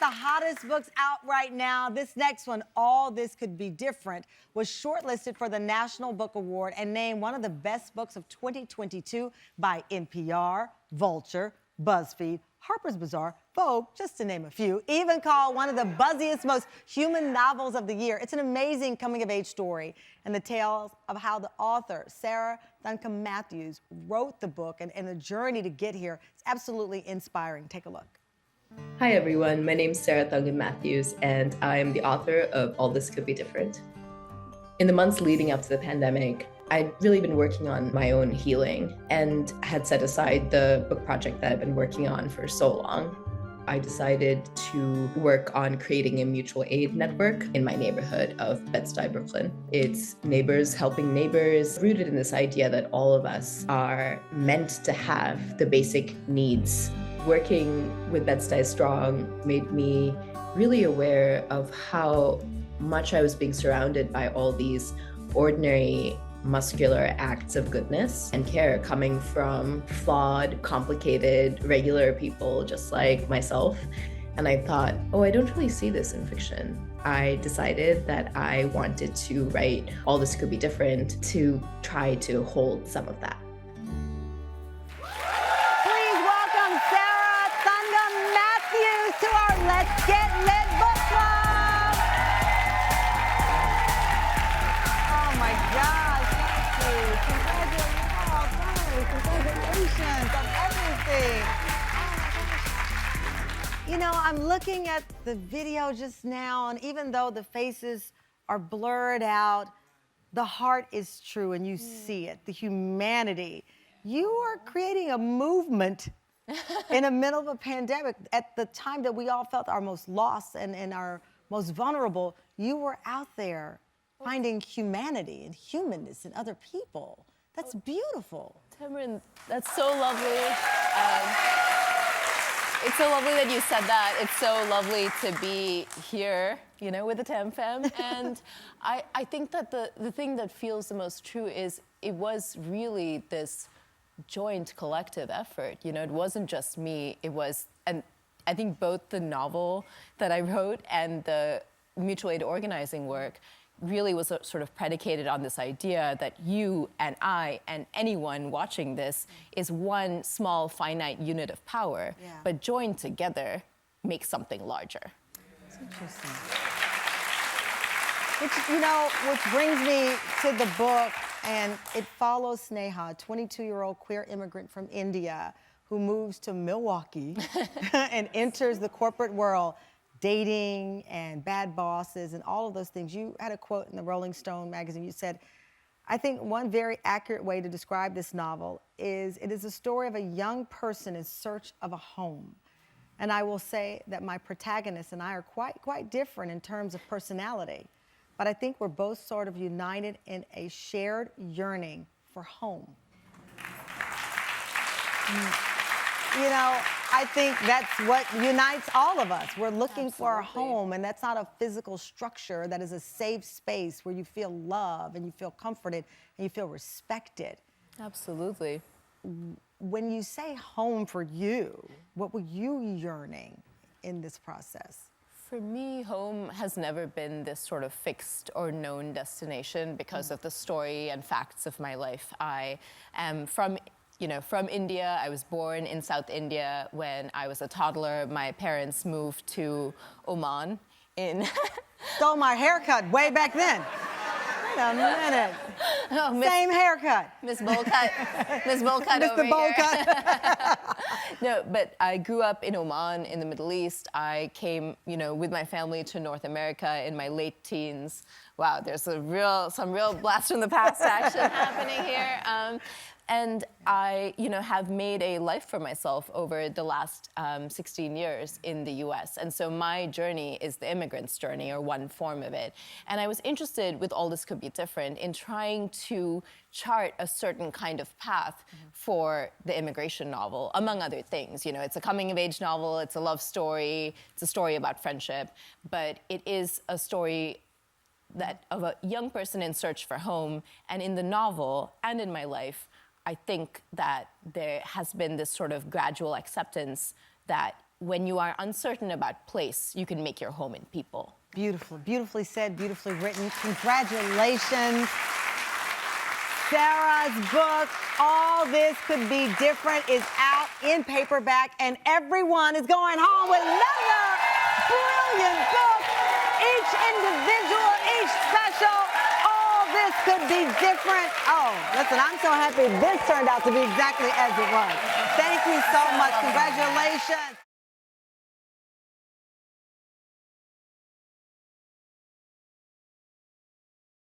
hottest books out right now. This next one, All This Could Be Different, was shortlisted for the National Book Award and named one of the best books of 2022 by NPR, Vulture, BuzzFeed, Harper's Bazaar, Vogue, just to name a few, even called one of the buzziest, most human novels of the year. It's an amazing coming-of-age story and the tales of how the author, Sarah Thankam Mathews, wrote the book and the journey to get here. It's absolutely inspiring. Take a look. Hi everyone, my name is Sarah Thankam Mathews and I am the author of All This Could Be Different. In the months leading up to the pandemic, I'd really been working on my own healing and had set aside the book project that I've been working on for so long. I decided to work on creating a mutual aid network in my neighborhood of Bed-Stuy, Brooklyn. It's neighbors helping neighbors, rooted in this idea that all of us are meant to have the basic needs. Working with Bed-Stuy Strong made me really aware of how much I was being surrounded by all these ordinary muscular acts of goodness and care coming from flawed, complicated, regular people just like myself. And I thought, oh, I don't really see this in fiction. I decided that I wanted to write All This Could Be Different to try to hold some of that. Please welcome Sarah Thankam Mathews to our Let's Get Lit Book Club. Oh my gosh, thank you. Congratulations on everything. You know, I'm looking at the video just now, and even though the faces are blurred out, the heart is true, and you see it, the humanity. You are creating a movement in the middle of a pandemic. At the time that we all felt our most lost and our most vulnerable, you were out there finding humanity and humanness in other people. That's beautiful. Tamron, that's so lovely. It's so lovely that you said that. It's so lovely to be here, you know, with the Tam Fam. And I think that the thing that feels the most true is it was really this joint collective effort. You know, it wasn't just me. It was, and I think both the novel that I wrote and the mutual aid organizing work really was sort of predicated on this idea that you and I and anyone watching this is one small finite unit of power, but joined together makes something larger. That's interesting. Which brings me to the book, and it follows Sneha, a 22-year-old queer immigrant from India who moves to Milwaukee and enters the corporate world, dating and bad bosses and all of those things. You had a quote in the Rolling Stone magazine. You said, I think one very accurate way to describe this novel is it is a story of a young person in search of a home. And I will say that my protagonist and I are quite different in terms of personality, but I think we're both sort of united in a shared yearning for home. You know, I think that's what unites all of us. We're looking for a home, and that's not a physical structure. That is a safe space where you feel love and you feel comforted and you feel respected. Absolutely. When you say home for you, what were you yearning in this process? For me, home has never been this sort of fixed or known destination because of the story and facts of my life. I am from India. I was born in South India. When I was a toddler, my parents moved to Oman in... Stole my haircut way back then. Wait a minute. Oh, same haircut. Miss Bowlcut. Miss Bowlcut over Mr. Bowlcut. No, but I grew up in Oman in the Middle East. I came, with my family to North America in my late teens. Wow, there's some real blast from the past action happening here. And I, have made a life for myself over the last 16 years in the US. And so my journey is the immigrant's journey, or one form of it. And I was interested, with All This Could Be Different, in trying to chart a certain kind of path for the immigration novel, among other things. It's a coming-of-age novel, it's a love story, it's a story about friendship, but it is a story of a young person in search for home. And in the novel, and in my life, I think that there has been this sort of gradual acceptance that when you are uncertain about place, you can make your home in people. Beautiful, beautifully said, beautifully written. Congratulations. Sarah's book, All This Could Be Different, is out in paperback, and everyone is going home with another brilliant book. Each individual, each special. All This Could Be Different. Oh, listen, I'm so happy this turned out to be exactly as it was. Thank you so much. Congratulations.